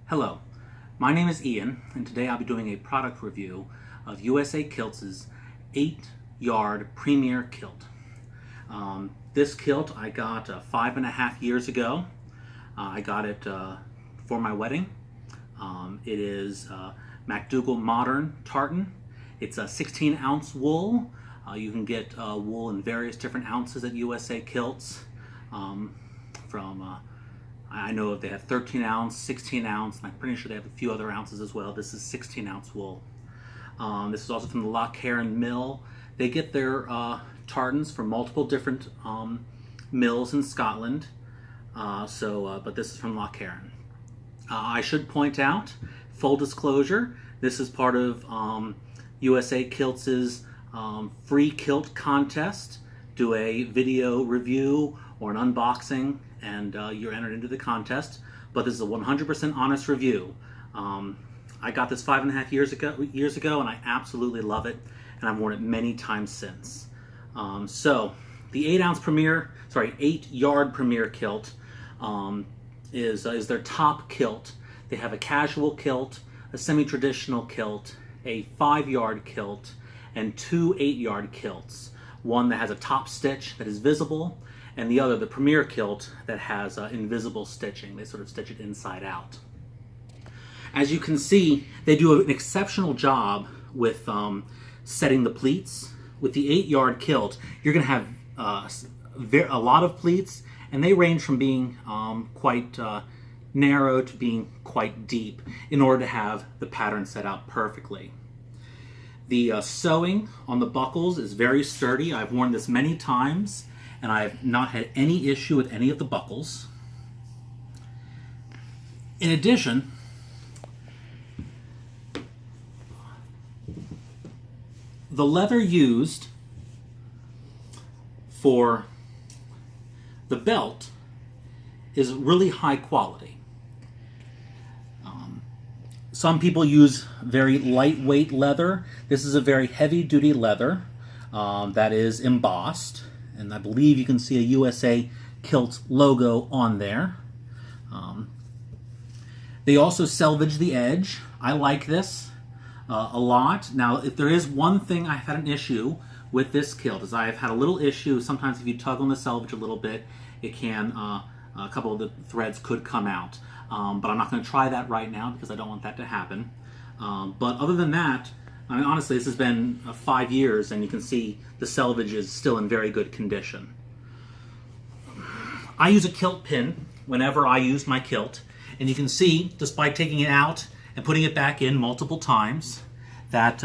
Hello, my name is Ian, and today I'll be doing a product review of USA Kilts' 8-yard Premier Kilt. This kilt I got 5.5 years ago. I got it for my wedding. It is MacDougall Modern Tartan. It's a 16-ounce wool. You can get wool in various different ounces at USA Kilts. I know if they have 13 ounce, 16 ounce, and I'm pretty sure they have a few other ounces as well. This is 16 ounce wool. This is also from the Loch mill. They get their tartans from multiple different mills in Scotland. But this is from Loch. I should point out, full disclosure, this is part of USA Kilts' free kilt contest. Do a video review or an unboxing, and you're entered into the contest. But this is a 100% honest review. I got this 5.5 years ago, and I absolutely love it, and I've worn it many times since. So the 8-yard Premier Kilt is their top kilt. They have a casual kilt, a semi-traditional kilt, a 5-yard kilt, and 2 8-yard kilts. One that has a top stitch that is visible, and the other, the Premier Kilt, that has invisible stitching. They sort of stitch it inside out. As you can see, they do an exceptional job with setting the pleats. With the 8-yard kilt, you're going to have a lot of pleats, and they range from being quite narrow to being quite deep in order to have the pattern set out perfectly. The sewing on the buckles is very sturdy. I've worn this many times, and I've not had any issue with any of the buckles. In addition, the leather used for the belt is really high quality. Some people use very lightweight leather. This is a very heavy-duty leather that is embossed, and I believe you can see a USA Kilts logo on there. They also selvage the edge. I like this a lot. Now, if there is one thing I've had an issue with this kilt, is I've had a little issue. Sometimes if you tug on the selvage a little bit, it can, a couple of the threads could come out. But I'm not going to try that right now because I don't want that to happen. But other than that, I mean, honestly, this has been 5 years, and you can see the selvage is still in very good condition. I use a kilt pin whenever I use my kilt, and you can see, just by taking it out and putting it back in multiple times, that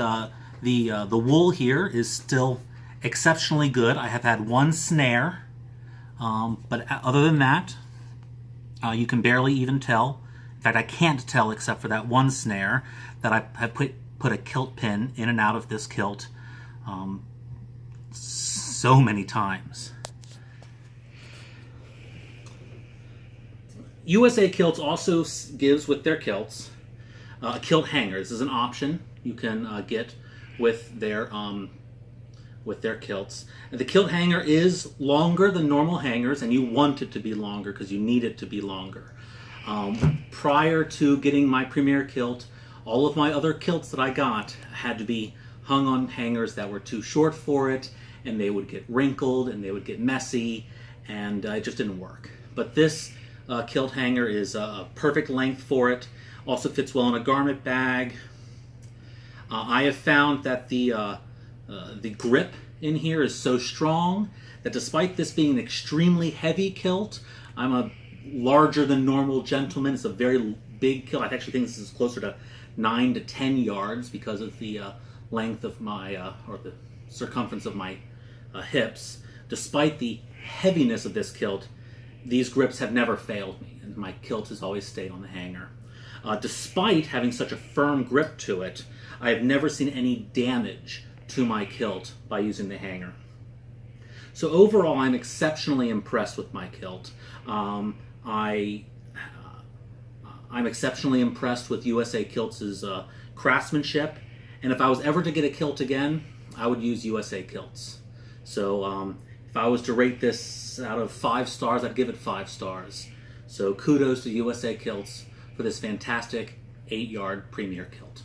the wool here is still exceptionally good. I have had one snare, but other than that, you can barely even tell. In fact, I can't tell except for that one snare that I have put a kilt pin in and out of this kilt so many times. USA Kilts also gives with their kilts a kilt hanger. This is an option you can get with their kilts. And the kilt hanger is longer than normal hangers, and you want it to be longer because you need it to be longer. Prior to getting my Premier Kilt, all of my other kilts that I got had to be hung on hangers that were too short for it, and they would get wrinkled and they would get messy, and it just didn't work. But this kilt hanger is a perfect length for it. Also fits well in a garment bag. I have found that the grip in here is so strong that despite this being an extremely heavy kilt, I'm a larger than normal gentleman. It's a very big kilt. I actually think this is closer to 9 to 10 yards because of the length of my, or the circumference of my hips. Despite the heaviness of this kilt, these grips have never failed me, and my kilt has always stayed on the hanger. Despite having such a firm grip to it, I have never seen any damage to my kilt by using the hanger. So overall, I'm exceptionally impressed with my kilt. I'm exceptionally impressed with USA Kilts' craftsmanship, and if I was ever to get a kilt again, I would use USA Kilts. So if I was to rate this out of 5 stars, I'd give it 5 stars. So kudos to USA Kilts for this fantastic 8-yard Premier kilt.